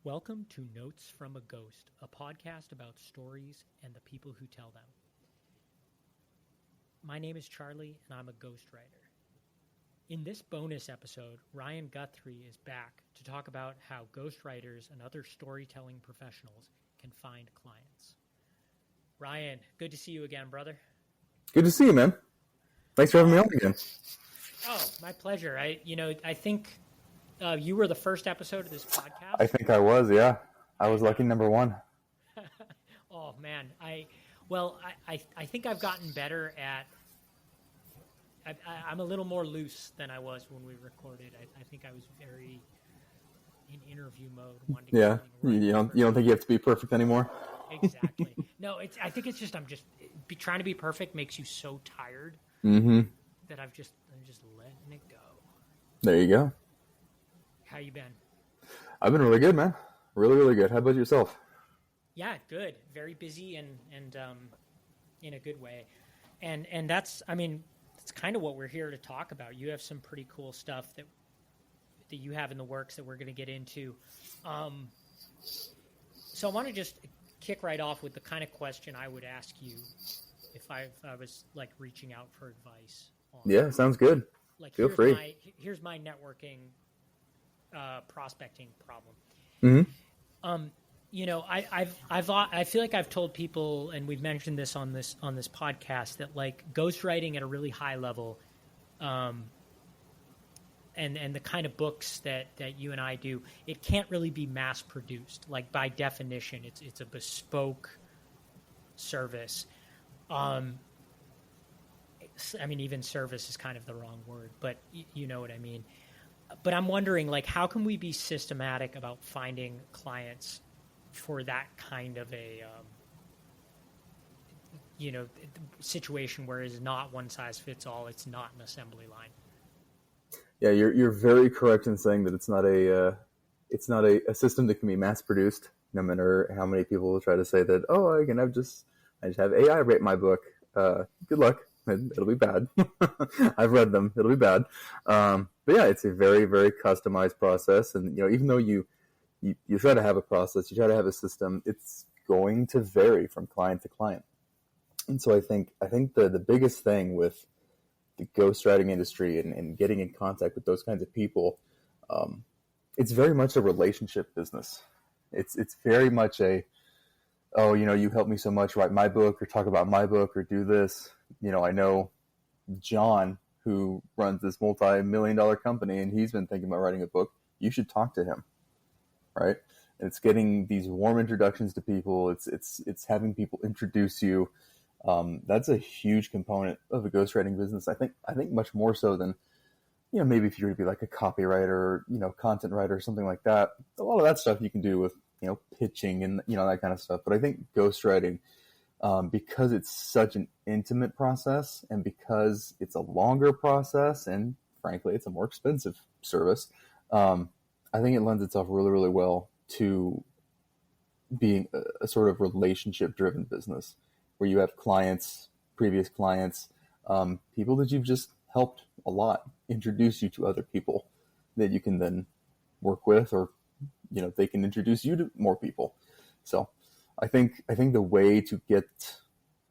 Welcome to Notes from a Ghost, a podcast about stories and the people who tell them. My name is Charlie, and I'm a ghostwriter. In this bonus episode, Ryan Guthrie is back to talk about how ghostwriters and other storytelling professionals can find clients. Ryan, good to see you again, brother. Good to see you, man. Thanks for having me on again. Oh, my pleasure. I think you were the first episode of this podcast. I think I was, yeah. I was lucky number one. Oh, man. I think I've gotten better at... I'm a little more loose than I was when we recorded. I think I was very in interview mode. Yeah, you don't think you have to be perfect anymore? Exactly. No, I think it's just trying to be perfect makes you so tired that I'm just letting it go. There you go. How you been? I've been really good, man. Really, really good. How about yourself? Yeah, good. Very busy and in a good way. And that's kind of what we're here to talk about. You have some pretty cool stuff that you have in the works that we're going to get into. So I want to just kick right off with the kind of question I would ask you if I was like reaching out for advice. Yeah, sounds good. Like, feel free. Here's my networking prospecting problem. I feel like I've told people, and we've mentioned this on this podcast, that like ghostwriting at a really high level, and the kind of books that you and I do, it can't really be mass produced. Like by definition, it's a bespoke service. Even service is kind of the wrong word, but you know what I mean. But I'm wondering, like, how can we be systematic about finding clients for that kind of a, situation where it's not one size fits all. It's not an assembly line. Yeah, you're very correct in saying that it's not a system that can be mass produced. No matter how many people will try to say that, I just have AI write my book. Good luck. It'll be bad. I've read them. It'll be bad. But yeah, it's a very, very customized process. And, even though you try to have a process, you try to have a system, it's going to vary from client to client. And so I think the biggest thing with the ghostwriting industry and getting in contact with those kinds of people, it's very much a relationship business. It's very much you helped me so much write my book or talk about my book or do this. I know John, who runs this multi-million-dollar company, and he's been thinking about writing a book. You should talk to him, right? And it's getting these warm introductions to people. It's having people introduce you. That's a huge component of a ghostwriting business. I think much more so than, maybe if you were to be like a copywriter or, content writer or something like that. A lot of that stuff you can do with, pitching and, that kind of stuff. But I think ghostwriting, because it's such an intimate process and because it's a longer process and frankly, it's a more expensive service. I think it lends itself really, really well to being a sort of relationship driven business where you have clients, previous clients, people that you've just helped a lot, introduce you to other people that you can then work with, or, they can introduce you to more people. So I think the way to get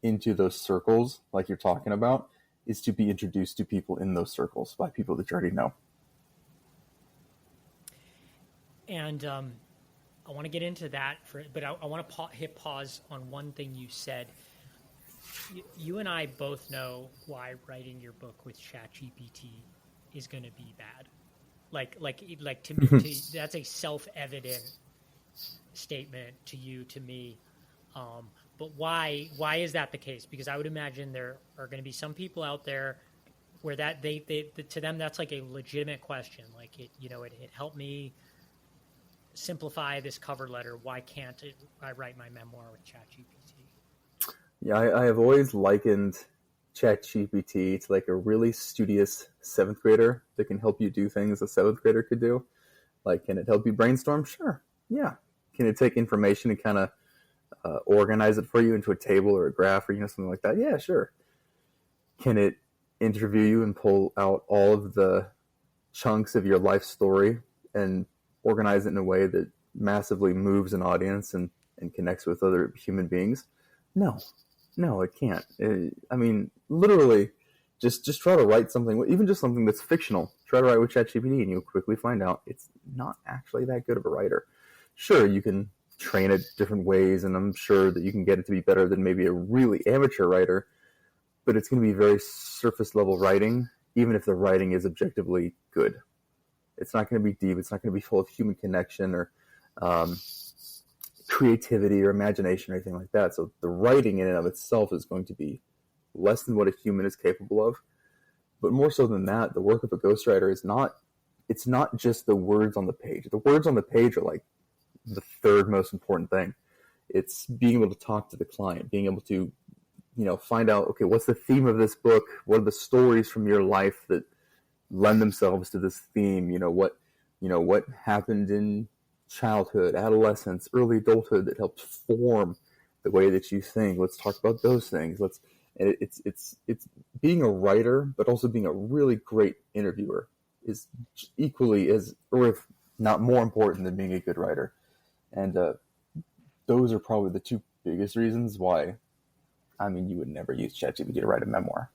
into those circles, like you're talking about, is to be introduced to people in those circles by people that you already know. And I want to get into that, but I want to hit pause on one thing you said. You and I both know why writing your book with ChatGPT is going to be bad. Like to me, that's a self-evident statement to you, to me. But why is that the case? Because I would imagine there are going to be some people out there where that they to them that's like a legitimate question. Like it helped me simplify this cover letter. Why can't I write my memoir with ChatGPT? Yeah, I have always likened ChatGPT to like a really studious 7th grader that can help you do things a 7th grader could do. Like, can it help you brainstorm? Sure. Yeah. Can it take information and kind of organize it for you into a table or a graph or something like that? Yeah, sure. Can it interview you and pull out all of the chunks of your life story and organize it in a way that massively moves an audience and connects with other human beings? No, it can't. I mean, literally, just try to write something, even just something that's fictional. Try to write with ChatGPT, and you'll quickly find out it's not actually that good of a writer. Sure, you can train it different ways, and I'm sure that you can get it to be better than maybe a really amateur writer, but it's going to be very surface level writing, even if the writing is objectively good. It's not going to be deep. It's not going to be full of human connection or creativity or imagination or anything like that. So the writing in and of itself is going to be less than what a human is capable of. But more so than that, the work of a ghostwriter is it's not just the words on the page. The words on the page are like the third most important thing. It's being able to talk to the client, being able to, find out, okay, what's the theme of this book? What are the stories from your life that lend themselves to this theme? What happened in childhood, adolescence, early adulthood that helped form the way that you think. Let's talk about those things. It's being a writer, but also being a really great interviewer is equally as, or if not more important than being a good writer. And those are probably the two biggest reasons why, you would never use ChatGPT to write a memoir.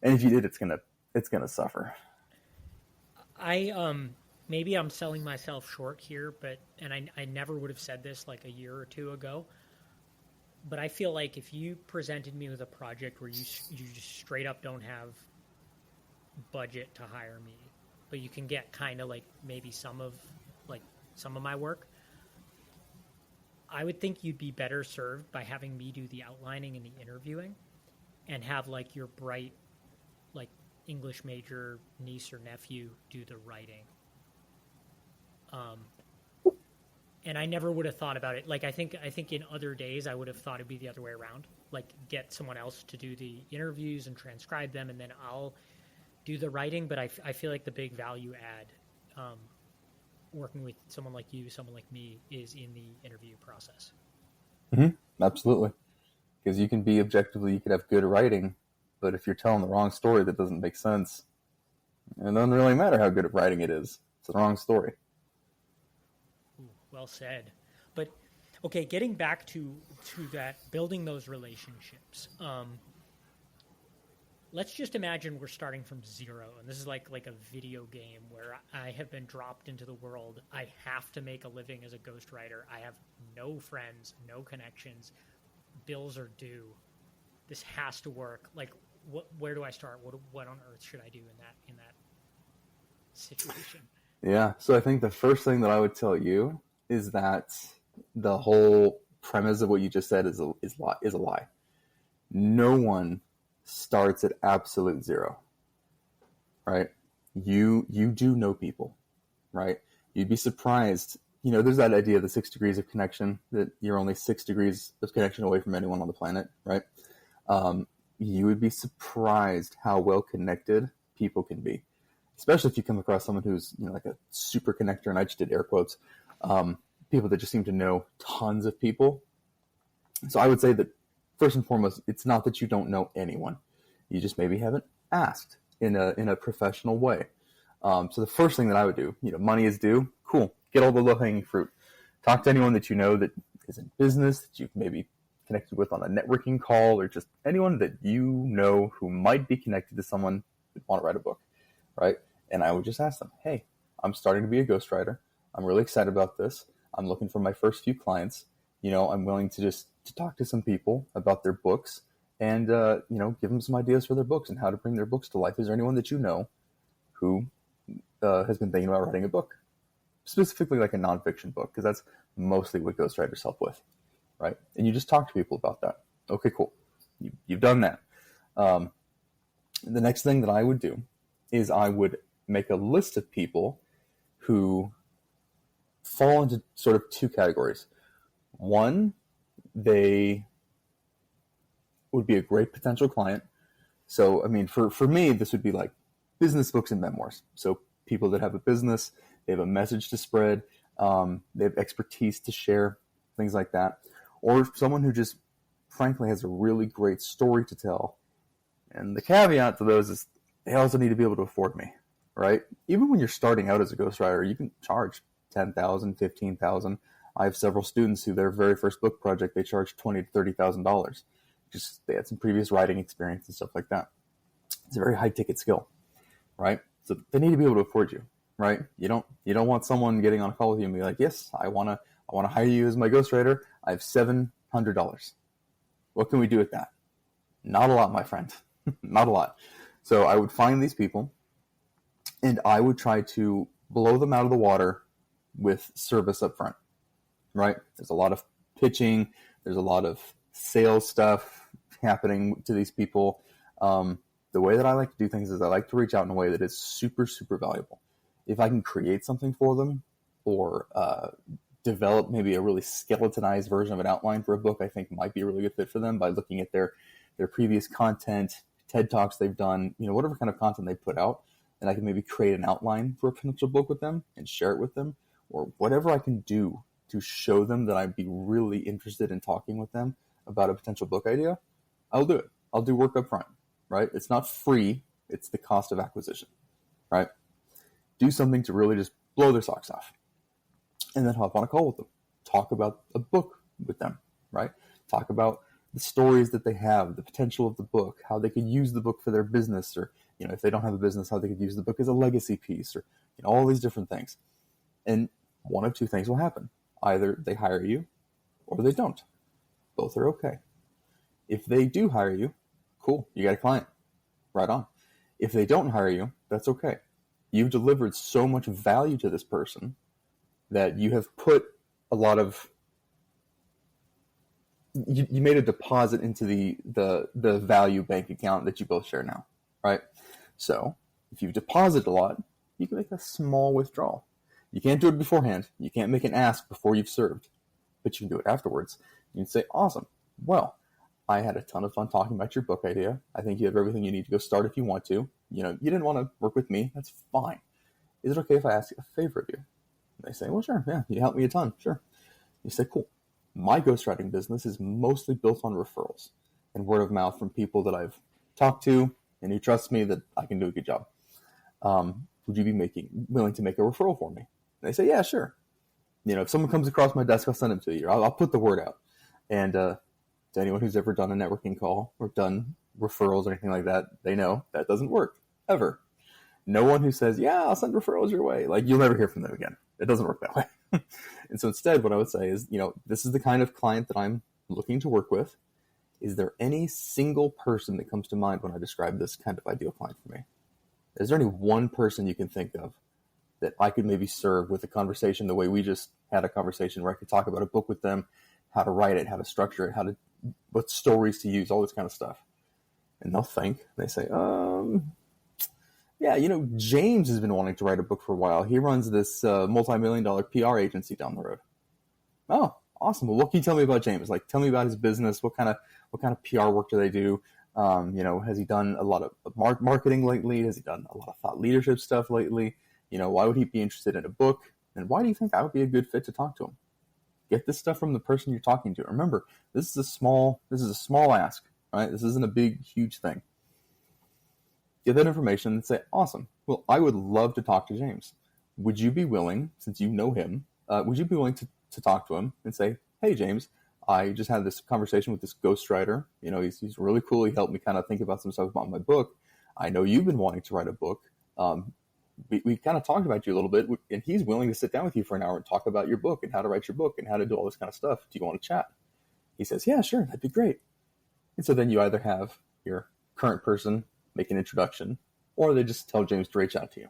And if you did, it's gonna suffer. Maybe I'm selling myself short here, and I never would have said this like a year or two ago, but I feel like if you presented me with a project where you just straight up don't have budget to hire me, but you can get kind of like maybe some of my work, I would think you'd be better served by having me do the outlining and the interviewing and have like your bright like English major niece or nephew do the writing. And I never would have thought about it. Like, I think in other days I would have thought it'd be the other way around. Like, get someone else to do the interviews and transcribe them, and then I'll do the writing. But I feel like the big value add, working with someone like you, someone like me, is in the interview process. Mm-hmm. Absolutely. Because you can you could have good writing, but if you're telling the wrong story that doesn't make sense, it doesn't really matter how good at writing it is. It's the wrong story. Well said. But okay, getting back to that, building those relationships. Let's just imagine we're starting from zero, and this is like a video game where I have been dropped into the world. I have to make a living as a ghostwriter. I have no friends, no connections. Bills are due. This has to work. Like, where do I start? What on earth should I do in that situation? Yeah. So I think the first thing that I would tell you is that the whole premise of what you just said is a lie. No one starts at absolute zero, right? You do know people, right? You'd be surprised. There's that idea of the 6 degrees of connection, that you're only 6 degrees of connection away from anyone on the planet, right? You would be surprised how well connected people can be, especially if you come across someone who's like a super connector, and I just did air quotes. People that just seem to know tons of people. So I would say that first and foremost, it's not that you don't know anyone. You just maybe haven't asked in a professional way. So the first thing that I would do, money is due. Cool. Get all the low-hanging fruit. Talk to anyone that you know that is in business, that you've maybe connected with on a networking call, or just anyone that you know who might be connected to someone who want to write a book, right? And I would just ask them, hey, I'm starting to be a ghostwriter. I'm really excited about this. I'm looking for my first few clients. I'm willing to talk to some people about their books and, give them some ideas for their books and how to bring their books to life. Is there anyone that you know who has been thinking about writing a book? Specifically like a nonfiction book, because that's mostly what ghostwriters help with, right? And you just talk to people about that. Okay, cool. You've done that. The next thing that I would do is I would make a list of people who fall into sort of two categories. One, they would be a great potential client. So, for me, this would be like business books and memoirs. So people that have a business, they have a message to spread, they have expertise to share, things like that. Or someone who just, frankly, has a really great story to tell. And the caveat to those is they also need to be able to afford me, right? Even when you're starting out as a ghostwriter, you can charge $10,000, $15,000. I have several students who their very first book project, they charged $20,000 to $30,000. Just they had some previous writing experience and stuff like that. It's a very high ticket skill, right? So they need to be able to afford you, right? You don't want someone getting on a call with you and be like, yes, I want to hire you as my ghostwriter. I have $700. What can we do with that? Not a lot, my friend. Not a lot. So I would find these people and I would try to blow them out of the water with service up front, right? There's a lot of pitching. There's a lot of sales stuff happening to these people. The way that I like to do things is I like to reach out in a way that is super, super valuable. If I can create something for them or develop maybe a really skeletonized version of an outline for a book I think might be a really good fit for them by looking at their previous content, TED Talks they've done, whatever kind of content they put out, and I can maybe create an outline for a potential book with them and share it with them, or whatever I can do to show them that I'd be really interested in talking with them about a potential book idea, I'll do it. I'll do work up front, right? It's not free. It's the cost of acquisition, right? Do something to really just blow their socks off. And then hop on a call with them. Talk about a book with them, right? Talk about the stories that they have, the potential of the book, how they could use the book for their business, or, if they don't have a business, how they could use the book as a legacy piece, or, all these different things. And one of two things will happen. Either they hire you or they don't. Both are okay. If they do hire you, cool, you got a client. Right on. If they don't hire you, that's okay. You've delivered so much value to this person that you have put a lot of, you made a deposit into the value bank account that you both share now, right? So if you've deposited a lot, you can make a small withdrawal. You can't do it beforehand. You can't make an ask before you've served, but you can do it afterwards. You can say, awesome. Well, I had a ton of fun talking about your book idea. I think you have everything you need to go start if you want to. You didn't want to work with me. That's fine. Is it okay if I ask a favor of you? And they say, well, sure. Yeah, you helped me a ton. Sure. You say, cool. My ghostwriting business is mostly built on referrals and word of mouth from people that I've talked to and who trust me that I can do a good job. Would you be willing to make a referral for me? And they say, yeah, sure. If someone comes across my desk, I'll send them to you. I'll put the word out. And to anyone who's ever done a networking call or done referrals or anything like that, they know that doesn't work, ever. No one who says, yeah, I'll send referrals your way. You'll never hear from them again. It doesn't work that way. And so instead, what I would say is, this is the kind of client that I'm looking to work with. Is there any single person that comes to mind when I describe this kind of ideal client for me? Is there any one person you can think of that I could maybe serve with a conversation the way we just had a conversation, where I could talk about a book with them, how to write it, how to structure it, what stories to use, all this kind of stuff? And they'll think, they say, yeah, James has been wanting to write a book for a while. He runs this multi-million-dollar PR agency down the road. Oh, awesome. Well, what can you tell me about James? Tell me about his business. What kind of PR work do they do? Has he done a lot of marketing lately? Has he done a lot of thought leadership stuff lately? Why would he be interested in a book? And why do you think I would be a good fit to talk to him? Get this stuff from the person you're talking to. Remember, this is a small ask, right? This isn't a big, huge thing. Get that information and say, awesome. Well, I would love to talk to James. Would you be willing, since you know him, would you be willing to talk to him and say, hey, James, I just had this conversation with this ghostwriter. He's really cool. He helped me kind of think about some stuff about my book. I know you've been wanting to write a book. We kind of talked about you a little bit, and he's willing to sit down with you for an hour and talk about your book and how to write your book and how to do all this kind of stuff. Do you want to chat? He says, yeah, sure. That'd be great. And so then you either have your current person make an introduction, or they just tell James to reach out to you.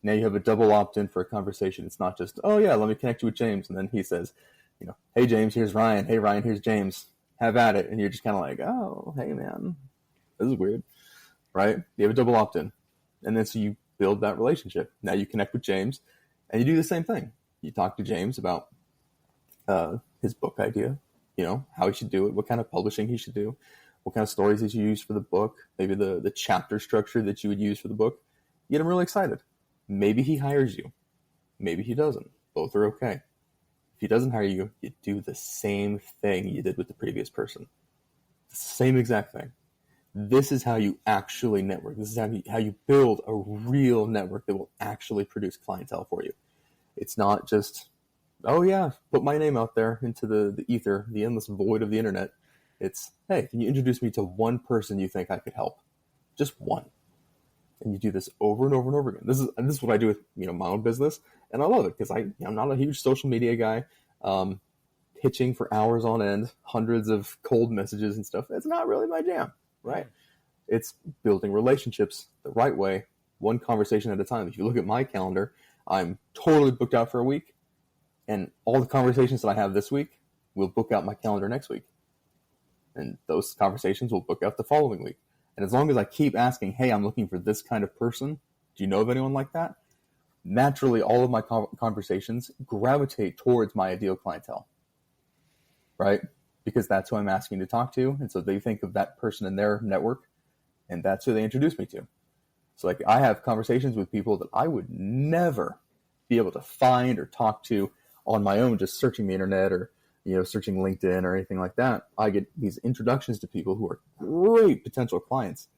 Now you have a double opt-in for a conversation. It's not just, oh yeah, let me connect you with James. And then he says, hey James, here's Ryan. Hey Ryan, here's James. Have at it. And you're just kind of like, oh, hey man, this is weird, right? You have a double opt-in. And then so you build that relationship. Now you connect with James and you do the same thing. You talk to James about his book idea, how he should do it, what kind of publishing he should do, what kind of stories he should use for the book, maybe the chapter structure that you would use for the book. You get him really excited. Maybe he hires you. Maybe he doesn't. Both are okay. If he doesn't hire you, you do the same thing you did with the previous person. The same exact thing. This is how you actually network. This is how you build a real network that will actually produce clientele for you. It's not just, oh yeah, put my name out there into the ether, the endless void of the internet. It's, hey, can you introduce me to one person you think I could help? Just one. And you do this over and over and over again. This is what I do with my own business, and I love it because I'm not a huge social media guy. Pitching for hours on end, hundreds of cold messages and stuff. It's not really my jam, right? It's building relationships the right way, one conversation at a time. If you look at my calendar, I'm totally booked out for a week, and all the conversations that I have this week will book out my calendar next week. And those conversations will book out the following week. And as long as I keep asking, hey, I'm looking for this kind of person, do you know of anyone like that? Naturally, all of my conversations gravitate towards my ideal clientele, right? Because that's who I'm asking to talk to. And so they think of that person in their network, and that's who they introduce me to. So like I have conversations with people that I would never be able to find or talk to on my own, just searching the internet or searching LinkedIn or anything like that. I get these introductions to people who are great potential clients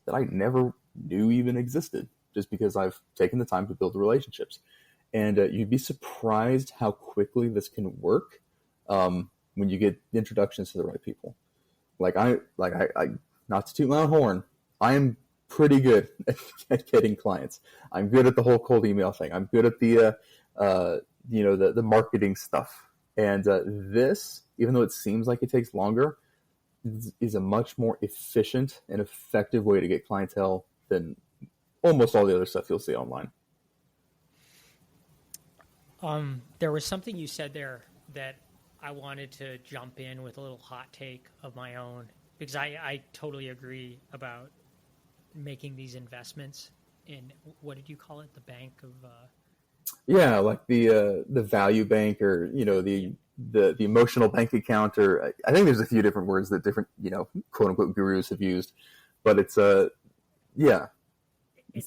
that I never knew even existed, just because I've taken the time to build the relationships. And you'd be surprised how quickly this can work when you get introductions to the right people. Like I not to toot my own horn, I am pretty good at getting clients. I'm good at the whole cold email thing. I'm good at the marketing stuff. And this, even though it seems like it takes longer, is a much more efficient and effective way to get clientele than almost all the other stuff you'll see online. There was something you said there that I wanted to jump in with a little hot take of my own, because I totally agree about making these investments in, what did you call it? The bank of... Yeah, like the value bank, or the emotional bank account, or I think there's a few different words that different quote unquote gurus have used, but it's it's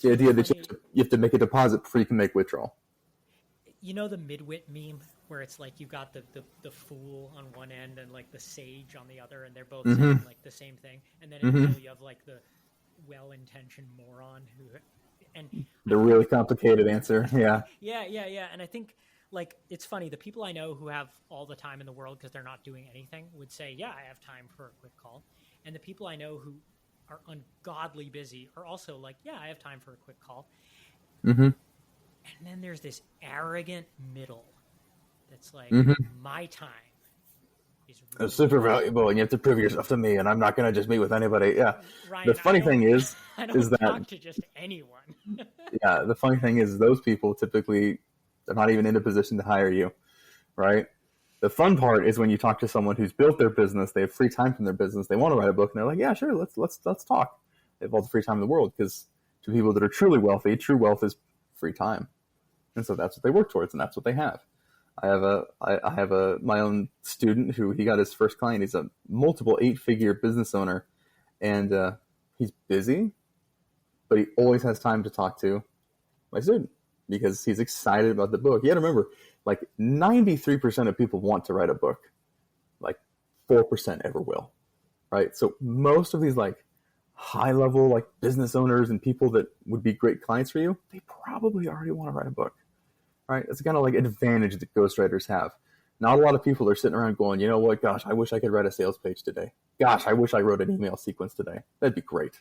the idea that you have to make a deposit before you can make withdrawal. You know the midwit meme where it's like you've got the fool on one end and like the sage on the other, and they're both saying like the same thing, and then in the middle you have like the well-intentioned moron who. And the really complicated answer. Yeah. And I think, like, it's funny. The people I know who have all the time in the world because they're not doing anything would say, yeah, I have time for a quick call. And the people I know who are ungodly busy are also like, yeah, I have time for a quick call. Mm-hmm. And then there's this arrogant middle that's like, my time is really it's super valuable, and you have to prove yourself to me, and I'm not going to just meet with anybody. Yeah. Ryan, the funny thing is that talk to just anyone. Yeah, the funny thing is those people typically are not even in a position to hire you, right? The fun part is when you talk to someone who's built their business, they have free time from their business, they want to write a book, and they're like, yeah, sure, let's talk. They have all the free time in the world, because to people that are truly wealthy, true wealth is free time, and so that's what they work towards, and that's what they have. I have my own student who, he got his first client. He's a multiple 8-figure business owner, and he's busy, but he always has time to talk to my student because he's excited about the book. You got to remember, like 93% of people want to write a book, like 4% ever will, right? So most of these like high level like business owners and people that would be great clients for you, they probably already want to write a book, right? It's kind of like an advantage that ghostwriters have. Not a lot of people are sitting around going, you know what, gosh, I wish I could write a sales page today. Gosh, I wish I wrote an email sequence today. That'd be great.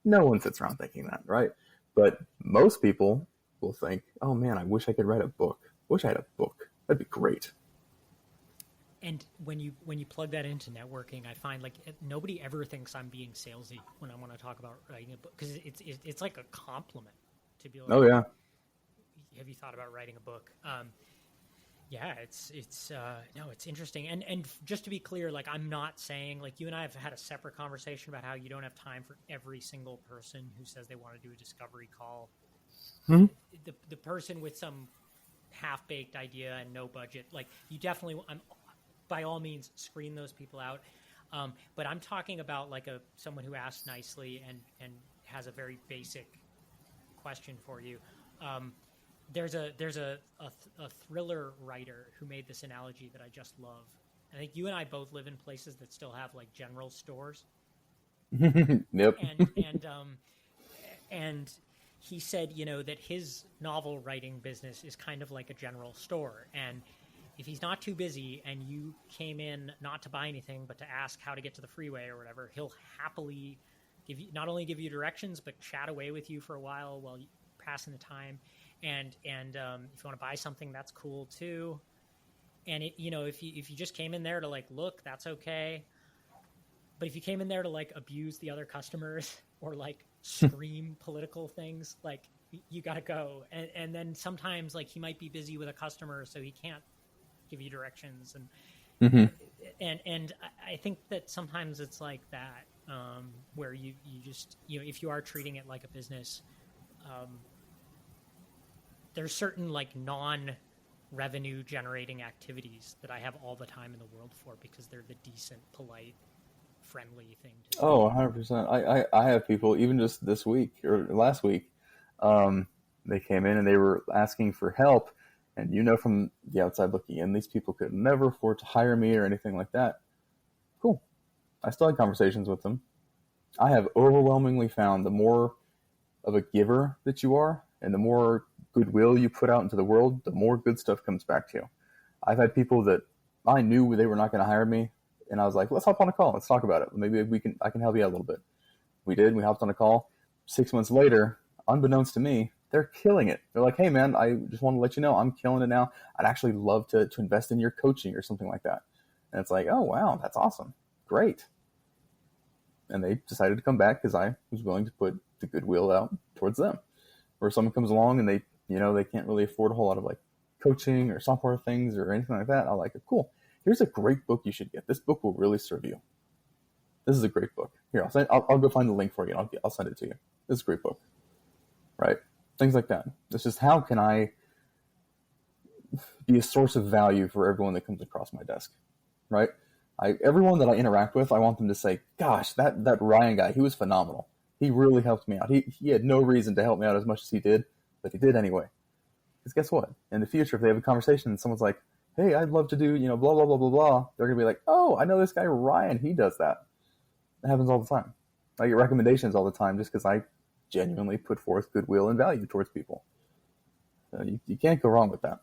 No one sits around thinking that, right? But most people will think, oh man, I wish I could write a book. Wish I had a book. That'd be great. And when you plug that into networking, I find like nobody ever thinks I'm being salesy when I want to talk about writing a book, because it's like a compliment to be like, oh yeah, have you thought about writing a book? Yeah, it's interesting. And just to be clear, like I'm not saying, like you and I have had a separate conversation about how you don't have time for every single person who says they want to do a discovery call. Mm-hmm. The person with some half-baked idea and no budget, like you definitely, by all means, screen those people out. But I'm talking about like someone who asks nicely and has a very basic question for you. There's a thriller writer who made this analogy that I just love. I think you and I both live in places that still have like general stores. Yep. And he said, that his novel writing business is kind of like a general store. And if he's not too busy and you came in not to buy anything, but to ask how to get to the freeway or whatever, he'll happily not only give you directions, but chat away with you for a while you're passing the time. And if you want to buy something, that's cool too. And if you just came in there to like look, that's okay. But if you came in there to like abuse the other customers or like scream political things, like you got to go. And then sometimes like he might be busy with a customer, so he can't give you directions. And I think that sometimes it's like that, where you just, if you are treating it like a business, there's certain like non-revenue generating activities that I have all the time in the world for, because they're the decent, polite, friendly thing to do. Oh, 100%. I have people, even just this week or last week, they came in and they were asking for help. And from the outside looking in, these people could never afford to hire me or anything like that. Cool. I still had conversations with them. I have overwhelmingly found the more of a giver that you are and the more goodwill you put out into the world, the more good stuff comes back to you. I've had people that I knew they were not going to hire me, and I was like, let's hop on a call. Let's talk about it. Maybe I can help you out a little bit. We did. We hopped on a call. 6 months later, unbeknownst to me, they're killing it. They're like, hey, man, I just want to let you know I'm killing it now. I'd actually love to invest in your coaching or something like that. And it's like, oh, wow, that's awesome. Great. And they decided to come back because I was willing to put the goodwill out towards them. Or someone comes along and they can't really afford a whole lot of like coaching or software things or anything like that. I'm like, cool. Here's a great book you should get. This book will really serve you. This is a great book. Here, I'll go find the link for you. And I'll send it to you. This is a great book. Right? Things like that. It's just, how can I be a source of value for everyone that comes across my desk? Right? Everyone that I interact with, I want them to say, gosh, that Ryan guy, he was phenomenal. He really helped me out. He had no reason to help me out as much as he did, but he did anyway. Because guess what? In the future, if they have a conversation and someone's like, hey, I'd love to do, blah, blah, blah, blah, blah, they're going to be like, oh, I know this guy Ryan. He does that. It happens all the time. I get recommendations all the time just because I genuinely put forth goodwill and value towards people. You can't go wrong with that.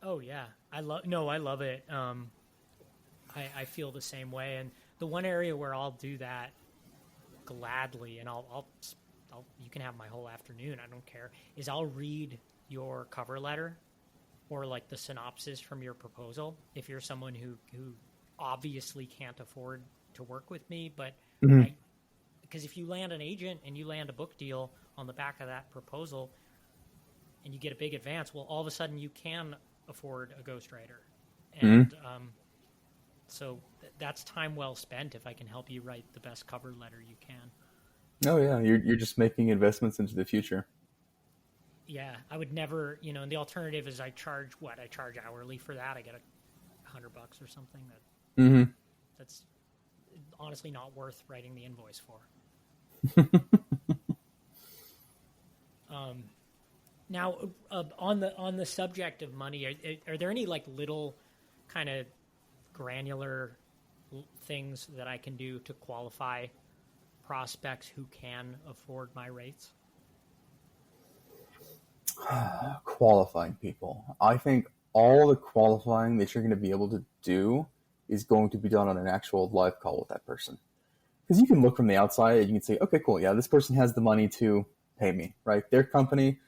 Oh, yeah. I love it. I feel the same way. And the one area where I'll do that gladly, and I'll you can have my whole afternoon, I don't care, is I'll read your cover letter or like the synopsis from your proposal. If you're someone who obviously can't afford to work with me, but because if you land an agent and you land a book deal on the back of that proposal and you get a big advance, well, all of a sudden you can afford a ghostwriter. And so that's time well spent if I can help you write the best cover letter you can. Oh, yeah. You're just making investments into the future. Yeah, I would never, and the alternative is I charge hourly for that. I get $100 or something. That's honestly not worth writing the invoice for. Now, on the subject of money, are there any like little kind of granular things that I can do to qualify prospects who can afford my rates? Qualifying people. I think all the qualifying that you're going to be able to do is going to be done on an actual live call with that person. Because you can look from the outside and you can say, okay, cool, yeah, this person has the money to pay me, right? Their company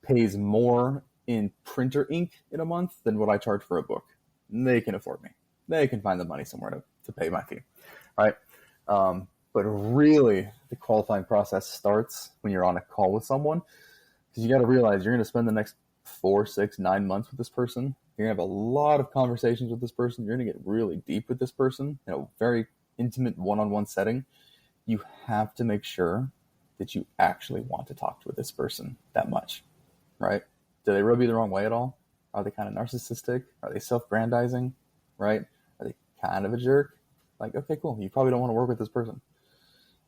pays more in printer ink in a month than what I charge for a book. And they can afford me. They can find the money somewhere to pay my fee, right? But really, the qualifying process starts when you're on a call with someone, because you got to realize you're going to spend the next 4, 6, 9 months with this person. You're going to have a lot of conversations with this person. You're going to get really deep with this person in a very intimate one-on-one setting. You have to make sure that you actually want to talk to this person that much, right? Do they rub you the wrong way at all? Are they kind of narcissistic? Are they self-grandizing, right? Are they kind of a jerk? Like, okay, cool. You probably don't want to work with this person.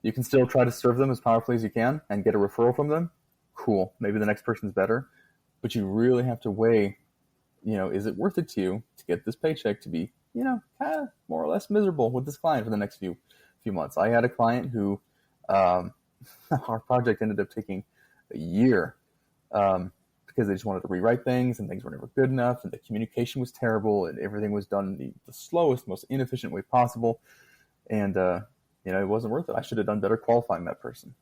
You can still try to serve them as powerfully as you can and get a referral from them. Cool. Maybe the next person's better. But you really have to weigh, is it worth it to you to get this paycheck to be, kind of more or less miserable with this client for the next few months. I had a client who, our project ended up taking a year, because they just wanted to rewrite things and things were never good enough and the communication was terrible and everything was done the slowest, most inefficient way possible. And, it wasn't worth it. I should have done better qualifying that person.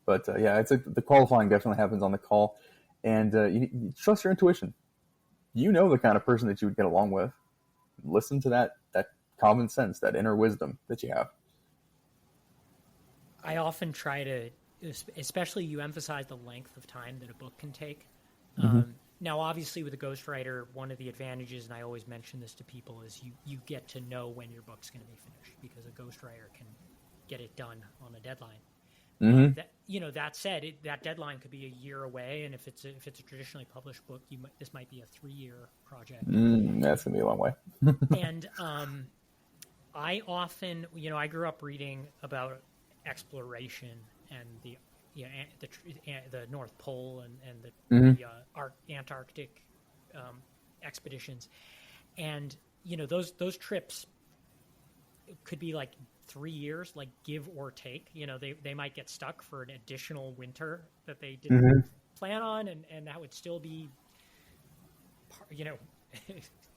But the qualifying definitely happens on the call, and you trust your intuition. You know the kind of person that you would get along with. Listen to that common sense, that inner wisdom that you have. I often try to, especially you emphasize the length of time that a book can take. Now, obviously, with a ghostwriter, one of the advantages, and I always mention this to people, is you get to know when your book's going to be finished, because a ghostwriter can get it done on a deadline. That said, that deadline could be a year away, and if it's a traditionally published book, this might be a 3-year project. That's gonna be a long way. And I often, I grew up reading about exploration and the North Pole and the Antarctic expeditions, and those trips could be like 3 years, like give or take. They might get stuck for an additional winter that they didn't plan on, and that would still be,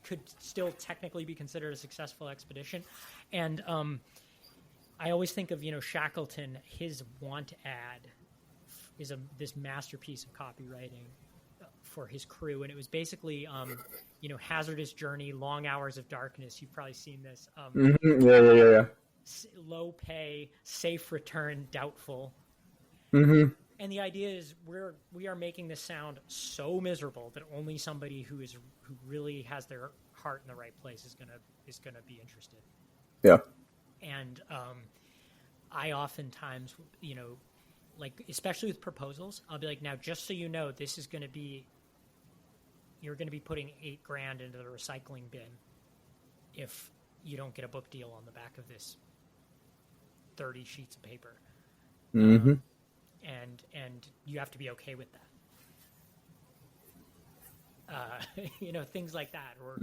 could still technically be considered a successful expedition. And I always think of Shackleton. His want ad is this masterpiece of copywriting for his crew, and it was basically hazardous journey, long hours of darkness. You've probably seen this. Yeah. Low pay, safe return, doubtful. And the idea is we are making this sound so miserable that only somebody who really has their heart in the right place is gonna be interested. Yeah. And I oftentimes, like especially with proposals, I'll be like, now just so you know, this is going to be, you're going to be putting $8,000 into the recycling bin if you don't get a book deal on the back of this 30 sheets of paper. And you have to be okay with that. Things like that. Or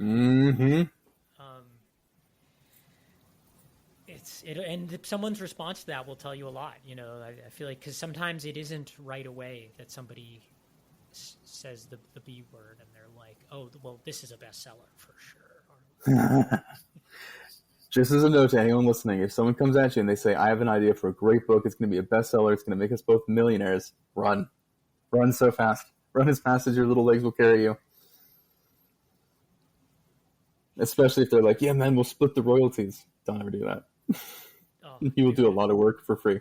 and someone's response to that will tell you a lot. I feel like, because sometimes it isn't right away that somebody says the B word and they're like, oh, well, this is a bestseller for sure. Just as a note to anyone listening, if someone comes at you and they say, I have an idea for a great book, it's going to be a bestseller, it's going to make us both millionaires, run so fast, run as fast as your little legs will carry you. Especially if they're like, yeah, man, we'll split the royalties. Don't ever do that. You will do a lot of work for free.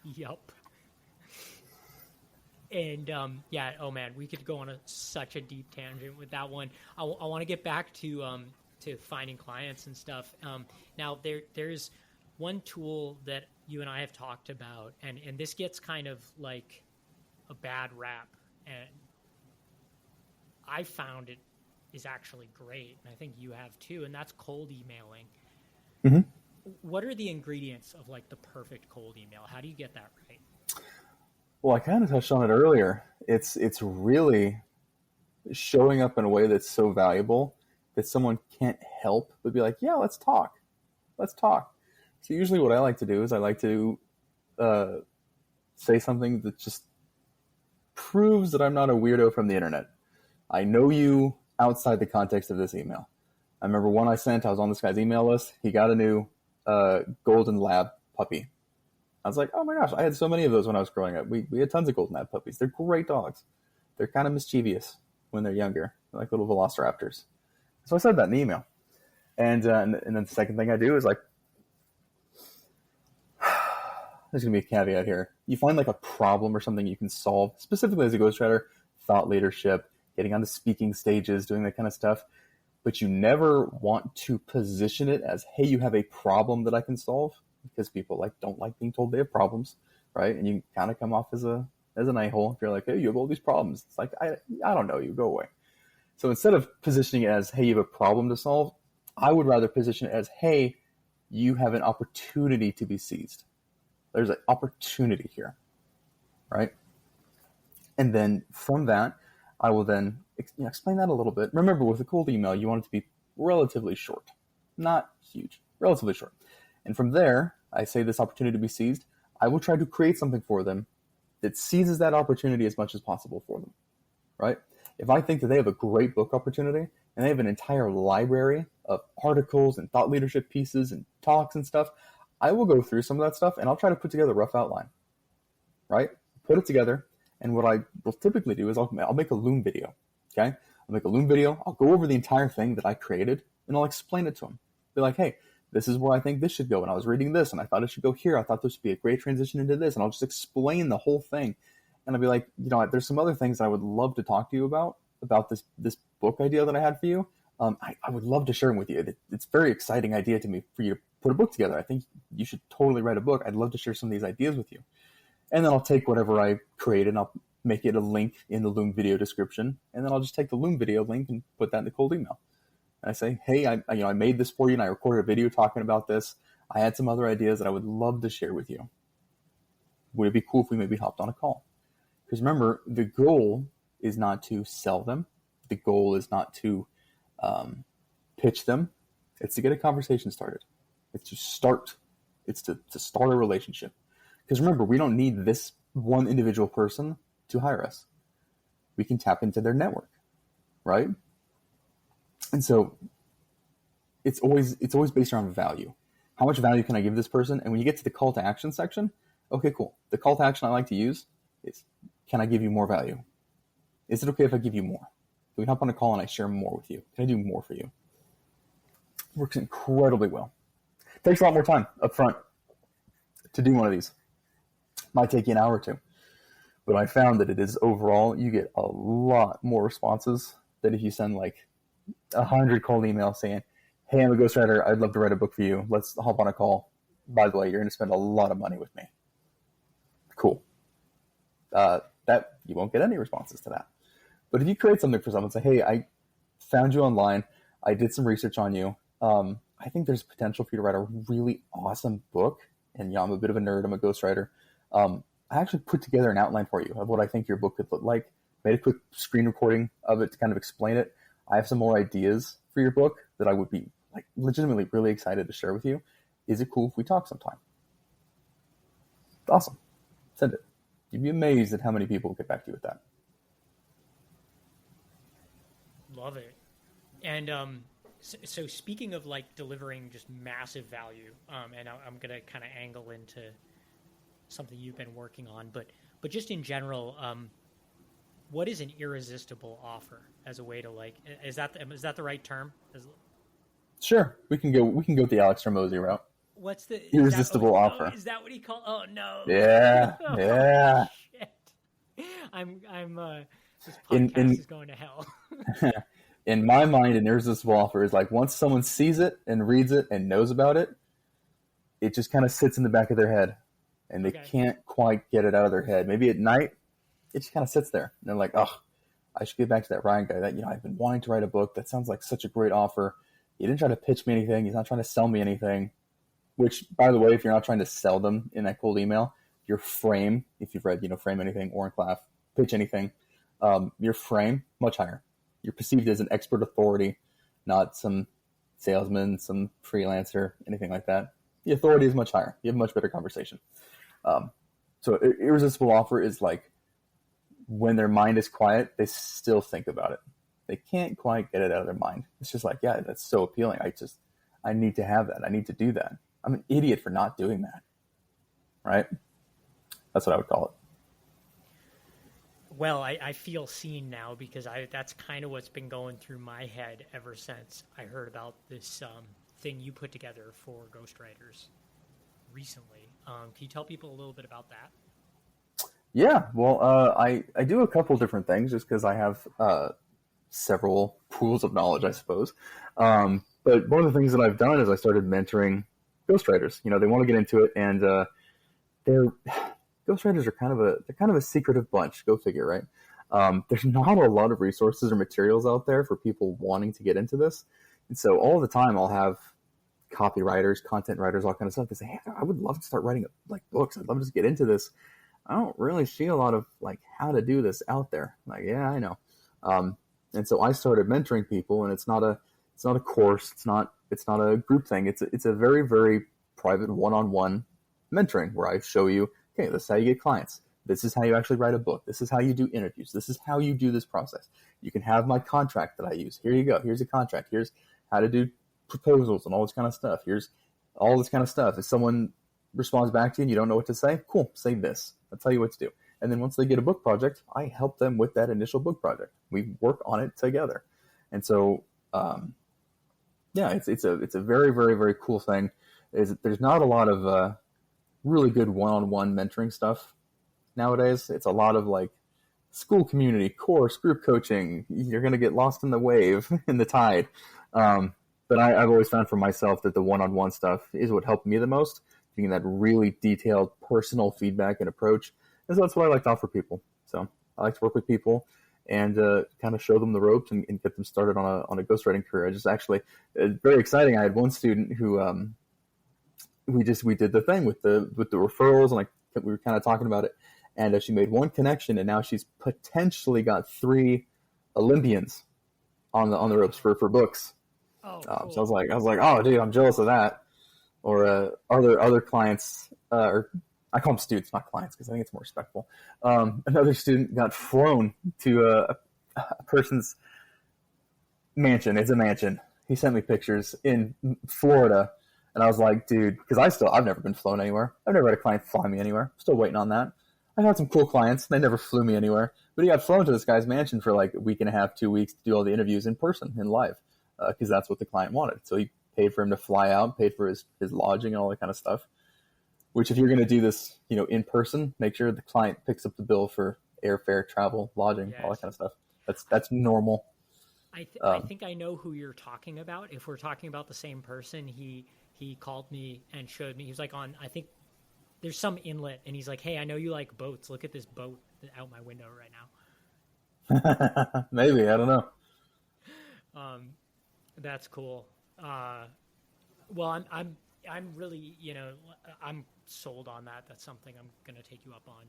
Yup. And oh man, we could go on such a deep tangent with that one. I want to get back to finding clients and stuff. Now there's one tool that you and I have talked about, and this gets kind of like a bad rap, and I found it is actually great, and I think you have too, and that's cold emailing. What are the ingredients of like the perfect cold email? How do you get that right? Well, I kind of touched on it earlier. It's really showing up in a way that's so valuable that someone can't help but be like, yeah, let's talk. So usually what I like to do is I like to say something that just proves that I'm not a weirdo from the internet. I know you outside the context of this email. I remember one I sent, I was on this guy's email list. He got a new golden lab puppy. I was like, oh my gosh, I had so many of those when I was growing up. We had tons of golden lab puppies. They're great dogs. They're kind of mischievous when they're younger. They're like little velociraptors. So I said that in the email. And then the second thing I do is like, there's going to be a caveat here. You find like a problem or something you can solve, specifically as a ghostwriter, thought leadership, getting onto speaking stages, doing that kind of stuff. But you never want to position it as, hey, you have a problem that I can solve, because people don't like being told they have problems, right? And you kind of come off as an a-hole if you're like, hey, you have all these problems. It's like, I don't know you, go away. So instead of positioning it as, hey, you have a problem to solve, I would rather position it as, hey, you have an opportunity to be seized. There's an opportunity here, right? And then from that, I will then explain that a little bit. Remember, with a cold email, you want it to be relatively short, not huge, relatively short. And from there, I say this opportunity to be seized, I will try to create something for them that seizes that opportunity as much as possible for them, right? If I think that they have a great book opportunity and they have an entire library of articles and thought leadership pieces and talks and stuff, I will go through some of that stuff and I'll try to put together a rough outline, right? Put it together. And what I will typically do is I'll make a Loom video, okay? I'll make a Loom video. I'll go over the entire thing that I created and I'll explain it to them. Be like, hey, this is where I think this should go. And I was reading this and I thought it should go here. I thought this would be a great transition into this. And I'll just explain the whole thing. And I'll be like, there's some other things that I would love to talk to you about this book idea that I had for you. I would love to share them with you. It's a very exciting idea to me for you to put a book together. I think you should totally write a book. I'd love to share some of these ideas with you. And then I'll take whatever I created and I'll make it a link in the Loom video description. And then I'll just take the Loom video link and put that in the cold email. And I say, hey, I made this for you and I recorded a video talking about this. I had some other ideas that I would love to share with you. Would it be cool if we maybe hopped on a call? Because remember, the goal is not to sell them. The goal is not to pitch them. It's to get a conversation started. It's to start. It's to start a relationship. Because remember, we don't need this one individual person to hire us. We can tap into their network, right? And so it's always based around value. How much value can I give this person? And when you get to the call to action section, okay, cool. The call to action I like to use is, can I give you more value? Is it okay if I give you more? Can we hop on a call and I share more with you? Can I do more for you? It works incredibly well. It takes a lot more time up front to do one of these. Might take you an hour or two. But I found that it is overall, you get a lot more responses than if you send like 100 cold emails saying, hey, I'm a ghostwriter. I'd love to write a book for you. Let's hop on a call. By the way, you're going to spend a lot of money with me. Cool. That you won't get any responses to that. But if you create something for someone, say, hey, I found you online. I did some research on you. I think there's potential for you to write a really awesome book. And I'm a bit of a nerd. I'm a ghostwriter. I actually put together an outline for you of what I think your book could look like. Made a quick screen recording of it to kind of explain it. I have some more ideas for your book that I would be like legitimately really excited to share with you. Is it cool if we talk sometime? Awesome. Send it. You'd be amazed at how many people will get back to you with that. Love it. And so speaking of like delivering just massive value, and I'm going to kind of angle into something you've been working on, but just in general, what is an irresistible offer as a way to like, is that the right term? Sure. We can go with the Alex Ramosi route. What's the irresistible offer? Is that what he called? Oh no. Yeah. Oh, yeah. Shit. I'm this podcast is going to hell. In my mind, an irresistible offer is like once someone sees it and reads it and knows about it, it just kind of sits in the back of their head and they can't quite get it out of their head. Maybe at night, it just kind of sits there and they're like, oh, I should get back to that Ryan guy that, I've been wanting to write a book. That sounds like such a great offer. He didn't try to pitch me anything. He's not trying to sell me anything, which by the way, if you're not trying to sell them in that cold email, your frame, if you've read, Frame Anything, Orenclaff, Pitch Anything, your frame, much higher. You're perceived as an expert authority, not some salesman, some freelancer, anything like that. The authority is much higher. You have a much better conversation. So irresistible offer is like when their mind is quiet, they still think about it. They can't quite get it out of their mind. It's just like, yeah, that's so appealing. I need to have that. I need to do that. I'm an idiot for not doing that. Right? That's what I would call it. Well, I feel seen now because that's kind of what's been going through my head ever since I heard about this thing you put together for ghostwriters recently. Can you tell people a little bit about that? Yeah, well, I do a couple different things just because I have several pools of knowledge, I suppose. But one of the things that I've done is I started mentoring ghostwriters. They want to get into it, and ghostwriters are kind of a secretive bunch. Go figure, right? There's not a lot of resources or materials out there for people wanting to get into this, and so all the time I'll have copywriters, content writers, all kind of stuff. They say, "Hey, I would love to start writing like books. I'd love to just get into this. I don't really see a lot of like how to do this out there." I'm like, yeah, I know. And so I started mentoring people, and it's not a course. It's not a group thing. It's a very, very private one-on-one mentoring where I show you, okay, this is how you get clients. This is how you actually write a book. This is how you do interviews. This is how you do this process. You can have my contract that I use. Here you go. Here's a contract. Here's how to do proposals and all this kind of stuff. Here's all this kind of stuff. If someone responds back to you and you don't know what to say, cool, say this. I'll tell you what to do. And then once they get a book project, I help them with that initial book project. We work on it together. And so, it's a very, very, very cool thing. There's not a lot of really good one-on-one mentoring stuff nowadays. It's a lot of like school community, course, group coaching. You're going to get lost in the wave, in the tide. But I've always found for myself that the one-on-one stuff is what helped me the most, getting that really detailed personal feedback and approach. And so that's what I like to offer people. So I like to work with people and kind of show them the ropes and get them started on a ghostwriting career. I just actually, very exciting. I had one student who we did the thing with the referrals, and we were kind of talking about it. And she made one connection, and now she's potentially got 3 Olympians on the ropes for books. Oh, cool. So I was like, oh, dude, I'm jealous of that. Or other clients, or I call them students, not clients, because I think it's more respectful. Another student got flown to a person's mansion. It's a mansion. He sent me pictures in Florida, and I was like, dude, because I've never been flown anywhere. I've never had a client fly me anywhere. I'm still waiting on that. I've had some cool clients. They never flew me anywhere. But he got flown to this guy's mansion for like a week and a half, 2 weeks to do all the interviews in person, in live, because that's what the client wanted. So he paid for him to fly out, paid for his lodging and all that kind of stuff. Which, if you're going to do this, in person, make sure the client picks up the bill for airfare, travel, lodging, all that kind of stuff. That's normal. I think I know who you're talking about. If we're talking about the same person, he called me and showed me. He was like I think there's some inlet, and he's like, hey, I know you like boats. Look at this boat out my window right now. Maybe, I don't know. That's cool. Well, I'm really, I'm sold on that. That's something I'm going to take you up on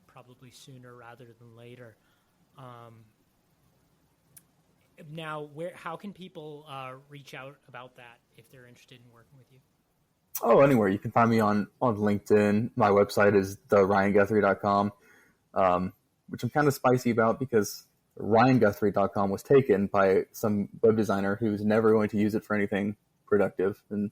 probably sooner rather than later. Now, how can people reach out about that if they're interested in working with you? Oh, anywhere. You can find me on LinkedIn. My website is theryanguthrie.com, which I'm kind of spicy about because ryanguthrie.com was taken by some web designer who's never going to use it for anything productive, and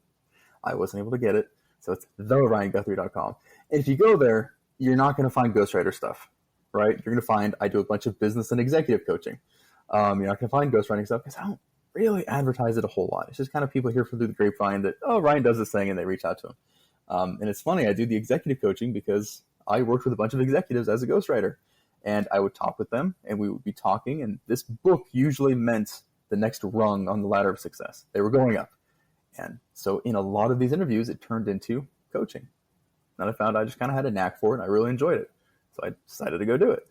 I wasn't able to get it. So it's theryanguthrie.com. And if you go there, you're not going to find ghostwriter stuff, right? You're going to find I do a bunch of business and executive coaching. You're not going to find ghostwriting stuff because I don't really advertise it a whole lot. It's just kind of people hear through the grapevine that, oh, Ryan does this thing, and they reach out to him. And it's funny, I do the executive coaching because I worked with a bunch of executives as a ghostwriter, and I would talk with them, and we would be talking, and this book usually meant the next rung on the ladder of success. They were going up. And so in a lot of these interviews, it turned into coaching. And I found I just kind of had a knack for it, and I really enjoyed it. So I decided to go do it.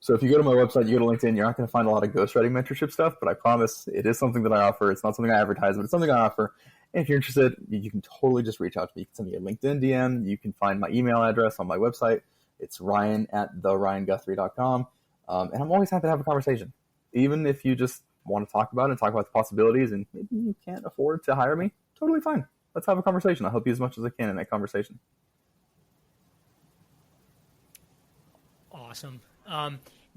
So if you go to my website, you go to LinkedIn, you're not going to find a lot of ghostwriting mentorship stuff, but I promise it is something that I offer. It's not something I advertise, but it's something I offer. And if you're interested, you can totally just reach out to me. You can send me a LinkedIn DM. You can find my email address on my website. It's ryan@theryanguthrie.com. And I'm always happy to have a conversation. Even if you just want to talk about it and talk about the possibilities and maybe you can't afford to hire me, totally fine. Let's have a conversation. I'll help you as much as I can in that conversation. Awesome.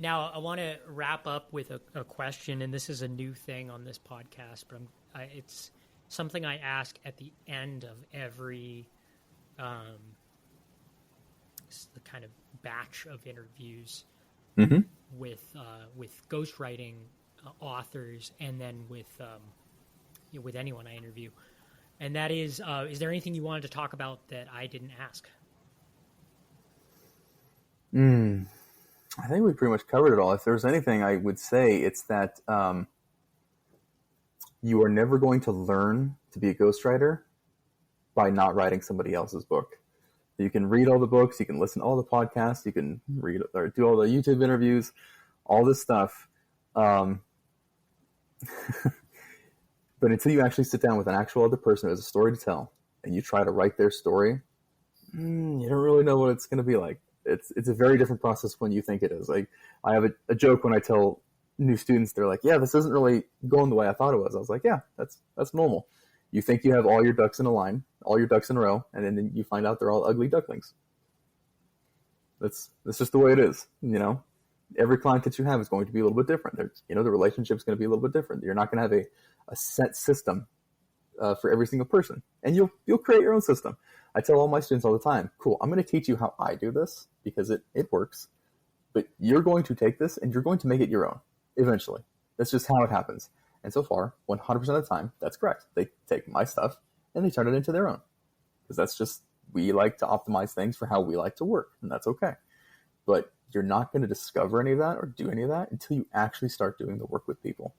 Now, I want to wrap up with a question, and this is a new thing on this podcast, but it's something I ask at the end of every the kind of batch of interviews with ghostwriting authors, and then with anyone I interview. And that is there anything you wanted to talk about that I didn't ask? I think we pretty much covered it all. If there's anything I would say, it's that you are never going to learn to be a ghostwriter by not writing somebody else's book. You can read all the books, you can listen to all the podcasts, you can read or do all the YouTube interviews, all this stuff. But until you actually sit down with an actual other person who has a story to tell and you try to write their story, you don't really know what it's going to be like. It's a very different process when you think it is. Like, I have a joke when I tell new students, they're like, yeah, this isn't really going the way I thought it was. I was like, yeah, that's normal. You think you have all your ducks in a line, all your ducks in a row, and then you find out they're all ugly ducklings. That's just the way it is. Every client that you have is going to be a little bit different. The relationship's going to be a little bit different. You're not going to have a set system for every single person, and you'll create your own system. I tell all my students all the time, cool, I'm going to teach you how I do this because it works, but you're going to take this and you're going to make it your own eventually. That's just how it happens. And so far, 100% of the time, that's correct. They take my stuff and they turn it into their own, because that's just, we like to optimize things for how we like to work, and that's okay. But you're not going to discover any of that or do any of that until you actually start doing the work with people.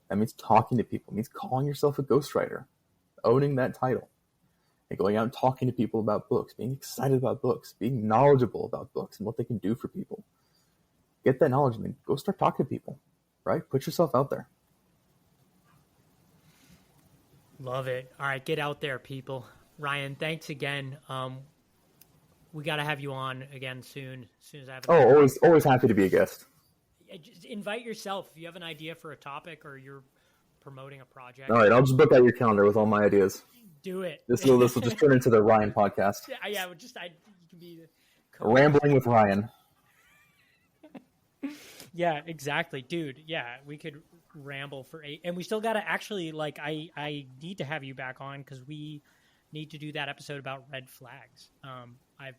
That means talking to people. It means calling yourself a ghostwriter, owning that title, and going out and talking to people about books, being excited about books, being knowledgeable about books and what they can do for people. Get that knowledge and then go start talking to people, right? Put yourself out there. Love it. All right, get out there, people. Ryan, thanks again. We got to have you on again soon. As soon as I have. Always happy to be a guest. Just invite yourself if you have an idea for a topic or you're promoting a project. All right, I'll just book out your calendar with all my ideas. Do it. This will just turn into the Ryan podcast. Yeah, you can be the Rambling with Ryan. Yeah, exactly, dude. Yeah, we could ramble for 8, and we still got to actually I need to have you back on because we need to do that episode about red flags. I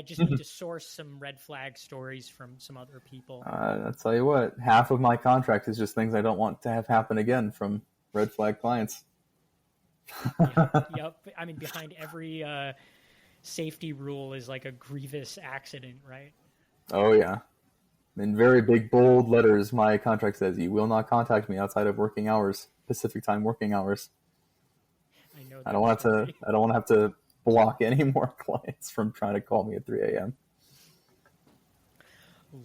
just need to source some red flag stories from some other people. I'll tell you what, half of my contract is just things I don't want to have happen again from red flag clients. Yep. I mean, behind every safety rule is like a grievous accident, right? Oh, yeah. In very big, bold letters, my contract says, you will not contact me outside of working hours, Pacific time working hours. I know. I don't want to have to block any more clients from trying to call me at 3 a.m.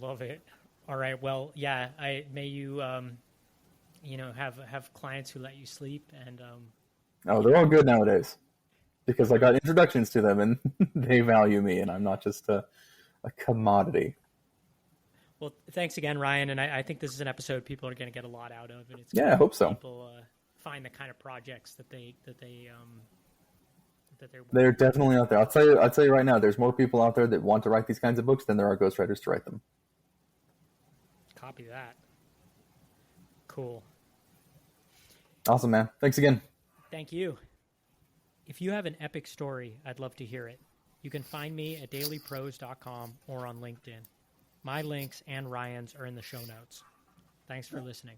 Love it. All right. Well, yeah. May you, have clients who let you sleep and. They're all good nowadays because I got introductions to them and they value me, and I'm not just a commodity. Well, thanks again, Ryan. And I think this is an episode people are going to get a lot out of, and it's I hope so. People find the kind of projects that they're definitely out there. I'll tell you right now, there's more people out there that want to write these kinds of books than there are ghostwriters to write them. Copy that. Cool. Awesome, man. Thanks again. Thank you. If you have an epic story, I'd love to hear it. You can find me at dailyprose.com or on LinkedIn. My links and Ryan's are in the show notes. Thanks for listening.